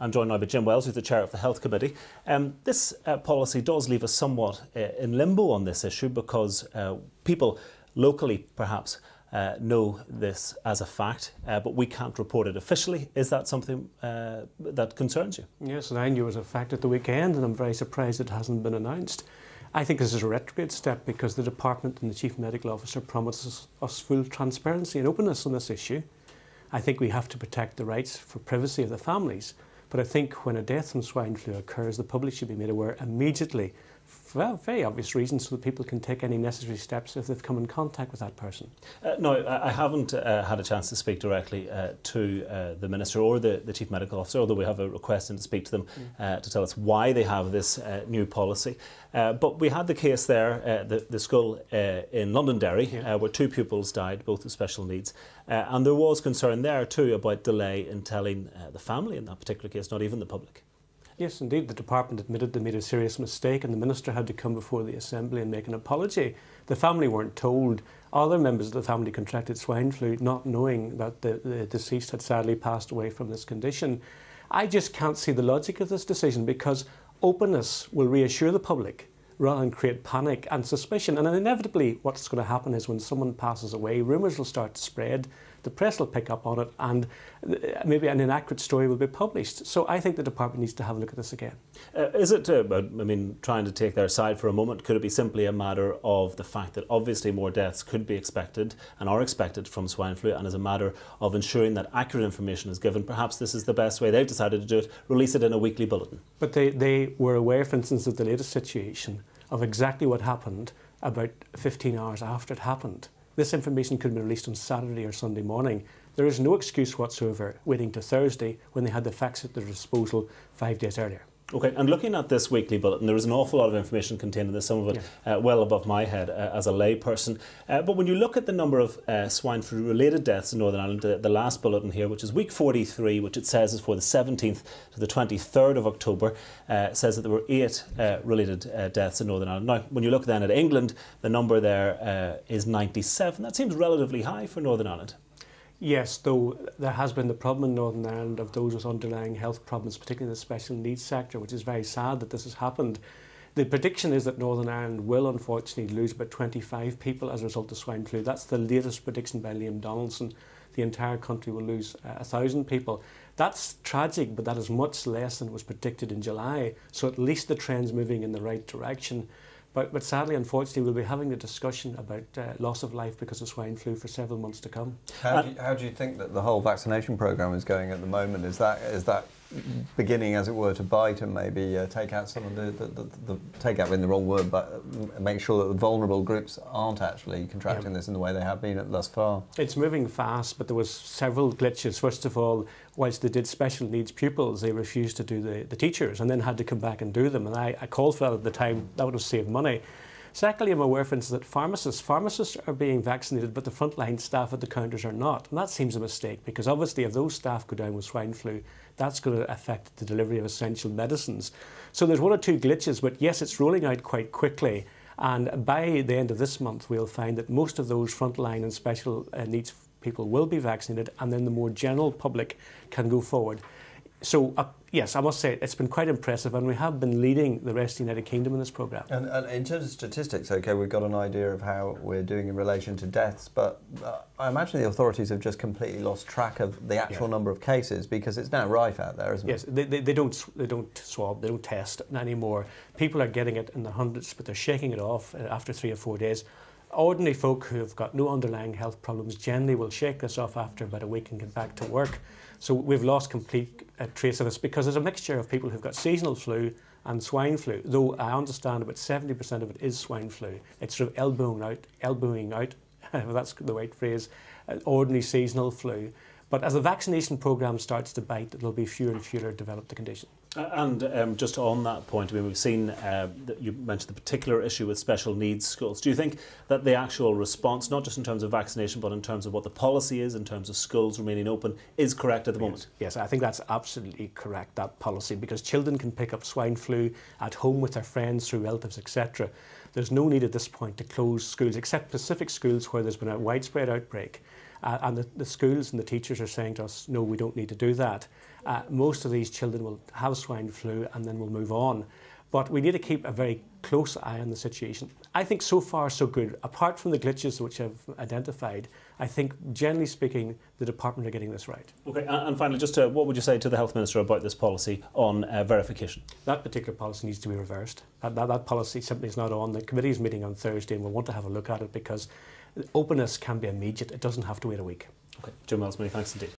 I'm joined now by Jim Wells, who's the chair of the Health Committee. This policy does leave us somewhat in limbo on this issue because people locally perhaps know this as a fact, but we can't report it officially. Is that something that concerns you? Yes, and I knew it was a fact at the weekend, and I'm very surprised it hasn't been announced. I think this is a retrograde step because the Department and the Chief Medical Officer promises us full transparency and openness on this issue. I think we have to protect the rights for privacy of the families, but I think when a death from swine flu occurs, the public should be made aware immediately, for very obvious reasons, so that people can take any necessary steps if they've come in contact with that person. No, I haven't had a chance to speak directly to the Minister or the Chief Medical Officer, although we have a request in to speak to them to tell us why they have this new policy. But we had the case there, the school in Londonderry, where 2 pupils died, both with special needs. And there was concern there too about delay in telling the family in that particular case, not even the public. Yes, indeed. The department admitted they made a serious mistake and the Minister had to come before the Assembly and make an apology. The family weren't told. Other members of the family contracted swine flu, not knowing that the deceased had sadly passed away from this condition. I just can't see the logic of this decision because openness will reassure the public rather than create panic and suspicion. And inevitably what's going to happen is when someone passes away, rumours will start to spread, the press will pick up on it, and maybe an inaccurate story will be published. So I think the department needs to have a look at this again. Is it about, trying to take their side for a moment, could it be simply a matter of the fact that obviously more deaths could be expected and are expected from swine flu, and as a matter of ensuring that accurate information is given, perhaps this is the best way they've decided to do it, release it in a weekly bulletin? But they were aware, for instance, of the latest situation, of exactly what happened about 15 hours after it happened. This information could have been released on Saturday or Sunday morning. There is no excuse whatsoever waiting to Thursday when they had the facts at their disposal 5 days earlier. OK, and looking at this weekly bulletin, there is an awful lot of information contained in this, some of it well above my head as a layperson. But when you look at the number of swine flu related deaths in Northern Ireland, the last bulletin here, which is week 43, which it says is for the 17th to the 23rd of October, says that there were 8 related deaths in Northern Ireland. Now, when you look then at England, the number there is 97. That seems relatively high for Northern Ireland. Yes, though there has been the problem in Northern Ireland of those with underlying health problems, particularly in the special needs sector, which is very sad that this has happened. The prediction is that Northern Ireland will unfortunately lose about 25 people as a result of swine flu. That's the latest prediction by Liam Donaldson. The entire country will lose 1,000 people. That's tragic, but that is much less than was predicted in July. So at least the trend's moving in the right direction. But sadly, unfortunately, we'll be having the discussion about loss of life because of swine flu for several months to come. How do you think that the whole vaccination programme is going at the moment? Is that beginning, as it were, to bite and maybe take out some of the take out being the wrong word, but make sure that the vulnerable groups aren't actually contracting this in the way they have been thus far? It's moving fast, but there was several glitches. First of all, whilst they did special needs pupils, they refused to do the teachers and then had to come back and do them. And I called for that at the time. That would have saved money. Secondly, I'm aware, for instance, that pharmacists are being vaccinated, but the frontline staff at the counters are not. And that seems a mistake, because obviously if those staff go down with swine flu, that's going to affect the delivery of essential medicines. So there's 1 or 2 glitches, but yes, it's rolling out quite quickly. And by the end of this month, we'll find that most of those frontline and special needs people will be vaccinated, and then the more general public can go forward. So, yes, I must say it's been quite impressive, and we have been leading the rest of the United Kingdom in this programme. And in terms of statistics, OK, we've got an idea of how we're doing in relation to deaths, but I imagine the authorities have just completely lost track of the actual number of cases, because it's now rife out there, isn't it? Yes, they don't swab, they don't test anymore. People are getting it in the hundreds, but they're shaking it off after 3 or 4 days. Ordinary folk who have got no underlying health problems generally will shake this off after about a week and get back to work. So we've lost complete trace of this, because there's a mixture of people who've got seasonal flu and swine flu, though I understand about 70% of it is swine flu. It's sort of elbowing out, if that's the right phrase, ordinary seasonal flu. But as the vaccination programme starts to bite, there'll be fewer and fewer develop the condition. And just on that point, we've seen that you mentioned the particular issue with special needs schools. Do you think that the actual response, not just in terms of vaccination, but in terms of what the policy is, in terms of schools remaining open, is correct at the moment? Yes, I think that's absolutely correct, that policy, because children can pick up swine flu at home with their friends, through relatives, etc. There's no need at this point to close schools, except specific schools where there's been a widespread outbreak. And the schools and the teachers are saying to us, no, we don't need to do that. Most of these children will have swine flu and then we'll move on. But we need to keep a very close eye on the situation. I think so far so good. Apart from the glitches which I've identified, I think generally speaking the department are getting this right. Okay, and finally, just what would you say to the Health Minister about this policy on verification? That particular policy needs to be reversed. That policy simply is not on. The committee is meeting on Thursday and we'll want to have a look at it because openness can be immediate. It doesn't have to wait a week. Okay, Jim Wells, many thanks indeed.